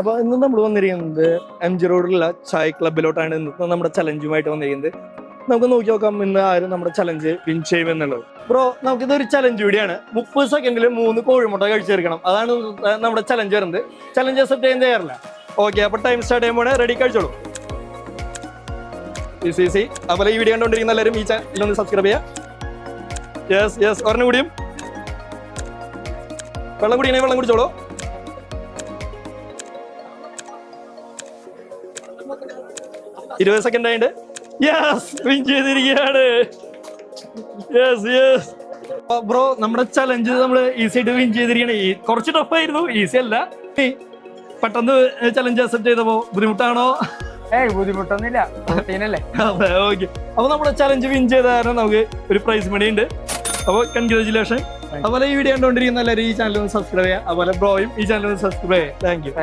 അപ്പൊ ഇന്ന് നമ്മൾ വന്നിരിക്കുന്നത് MG റോഡിലുള്ള ചായ് ക്ലബിലോട്ടാണ് ഇന്നത്തെ നമ്മുടെ ചലഞ്ചുമായിട്ട് വന്നിരിക്കുന്നത്. നമുക്ക് നോക്കി നോക്കാം ഇന്ന് ആരും നമ്മുടെ ചലഞ്ച് വിൻ ചെയ്യുമെന്നുള്ളത്. ബ്രോ, നമുക്കിതൊരു ചലഞ്ച് വീഡിയോയാണ്. 30 സെക്കൻഡിൽ 3 കോഴിമുട്ട കഴിച്ചു തീർക്കണം. അതാണ് നമ്മുടെ ചലഞ്ച് വരുന്നത്. ചലഞ്ച് അക്സെപ്റ്റ് ചെയ്യാൻ തയ്യാറില്ല? ഓക്കെ, അപ്പൊ ടൈം സ്റ്റാർട്ട് ചെയ്യുമ്പോൾ റെഡി, കഴിച്ചോളൂ. ഈസി. അതുപോലെ ഈ വീഡിയോ കണ്ടുകൊണ്ടിരിക്കുന്ന എല്ലാവരും ഈ ചാനൽ സബ്സ്ക്രൈബ് ചെയ്യാം. യെസ് ഒരെണ്ണം കൂടിയും. വെള്ളം കുടിക്കണേ വെള്ളം കുടിച്ചോളൂ. സെക്കൻഡ് ആയിട്ട് വിൻ ചെയ്തിരിക്കുകയാണ്. ബ്രോ, നമ്മുടെ ചലഞ്ച് നമ്മള് ഈസി ആയിട്ട് വിൻ ചെയ്തിരിക്കുകയാണ്. കുറച്ച് ടഫ് ആയിരുന്നു, ഈസി അല്ല. പെട്ടെന്ന് ചലഞ്ച് അക്സെപ്റ്റ് ചെയ്തപ്പോ ബുദ്ധിമുട്ടാണോ? ബുദ്ധിമുട്ടൊന്നുമില്ല, ഓക്കെ. അപ്പൊ നമ്മുടെ ചലഞ്ച് വിൻ ചെയ്ത കാരണം നമുക്ക് ഒരു പ്രൈസ് മണി ഉണ്ട്. അപ്പൊ കൺഗ്രാജുലേഷൻ. അതുപോലെ ഈ വീഡിയോ കണ്ടുകൊണ്ടിരിക്കുന്ന എല്ലാവരും ഈ ചാനൽ ഒന്ന് സബ്സ്ക്രൈബ് ചെയ്യാം. അതുപോലെ ബ്രോയും ഈ ചാനൽ ഒന്ന് സബ്സ്ക്രൈബ് ചെയ്യാം. Thank you.